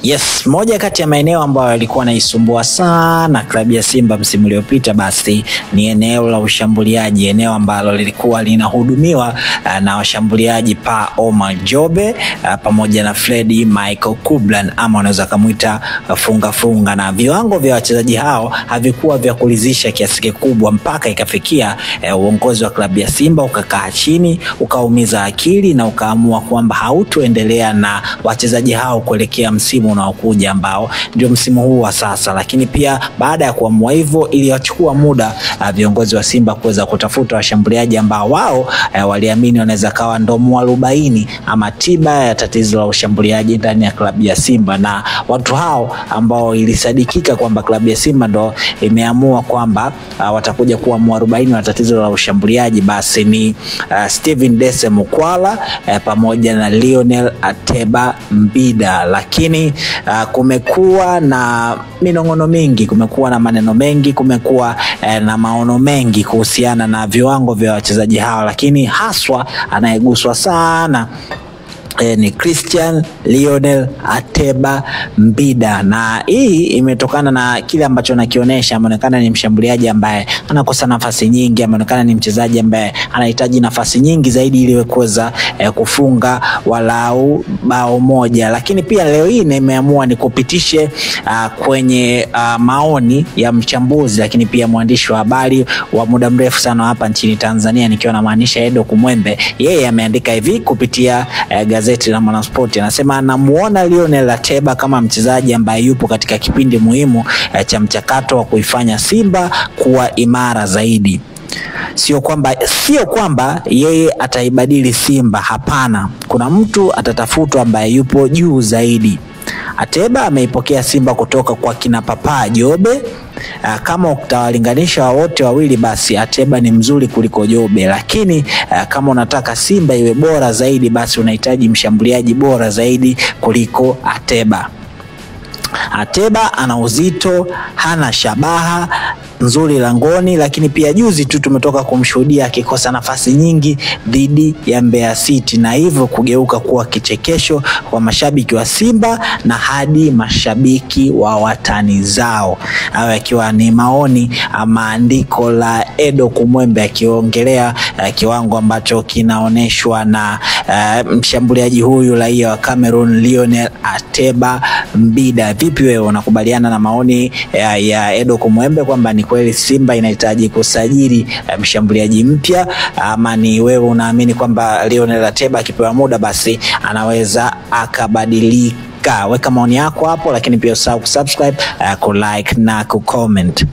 Yes, moja kati ya maeneo ambayo yalikuwa naisumbua sana klabu ya Simba msimu uliopita basi ni eneo la ushambuliaji, eneo ambalo lilikuwa linahudumiwa na washambuliaji Pa Omar Jobe pamoja na Freddy Michael Kublan, ama unaweza kumuita funga, na viwango vya wachezaji hao havikuwa vya kulizisha kiasi kikubwa, mpaka ikafikia uongozi wa klabu ya Simba ukakaa chini, ukaumiza akili na ukaamua kwamba hautoendelea na wachezaji hao kuelekea msimu unaokuja ambao ndio msimu huu wa sasa. Lakini pia baada ya kuamua hivyo, iliwachukua muda viongozi wa Simba kuweza kutafuta washambuliaji ambao wao waliamini wanaweza kawa ndo mwarobaini ama tiba ya tatizo la ushambuliaji ndani ya klabu ya Simba. Na watu hao ambao ilisadikika kwamba klabu ya Simba ndo imeamua kwamba watakuja kuwa mwarobaini wa tatizo la ushambuliaji basi ni Steven Dese Mukwala pamoja na Lionel Ateba Mbida. Lakini kumekuwa na minong'ono mingi, kumekuwa na maneno mengi, kumekuwa na maono mengi kuhusiana na viwango vya wachezaji hao, lakini haswa anayeguswa sana ni Christian Lionel Ateba Mbida, na hii imetokana na kile ambacho nakionyesha. Ameonekana ni mshambuliaji ambaye anakosa nafasi nyingi, ameonekana ni mchezaji ambaye anahitaji nafasi nyingi zaidi ili kuweza kufunga walau bao moja. Lakini pia leo hii nimeamua nikupitishe kwenye maoni ya mchambuzi lakini pia mwandishi wa habari wa muda mrefu sana hapa nchini Tanzania, nikiwa na maanisha Edo Kumwembe. Yeye ameandika hivi kupitia gazeti la Mwanaspoti. Anasema anamuona Lionel Ateba kama mchezaji ambaye yupo katika kipindi muhimu cha mchakato wa kuifanya Simba kuwa imara zaidi. Sio kwamba yeye ataibadili Simba, hapana. Kuna mtu atatafutwa ambaye yupo juu zaidi. Ateba ameipokea Simba kutoka kwa kina Papa Jobe. Kama utawalinganisha wote wawili basi Ateba ni mzuri kuliko Jobe, lakini kama unataka Simba iwe bora zaidi basi unahitaji mshambuliaji bora zaidi kuliko Ateba. Ateba ana uzito, hana shabaha nzuri langoni, lakini pia juzi tu tumetoka kumshuhudia akikosa nafasi nyingi dhidi ya Mbeya City, na hivyo kugeuka kuwa kichekesho kwa mashabiki wa Simba na hadi mashabiki wa watani zao. Hayo akiwa ni maoni maandiko la Edo Kumwembe akiongelea kiwango ambacho kinaoneshwa na mshambuliaji huyu raia wa Cameroon Lionel Ateba Mbida. Vipi wewe, unakubaliana na maoni ya Edo Kumwembe kwamba ni kweli Simba inahitaji kusajili mshambuliaji mpya, ama ni wewe unaamini kwamba Lionel Ateba akipewa muda basi anaweza akabadilika? Weka maoni yako hapo, lakini pia usahau kusubscribe, kulike na kucomment.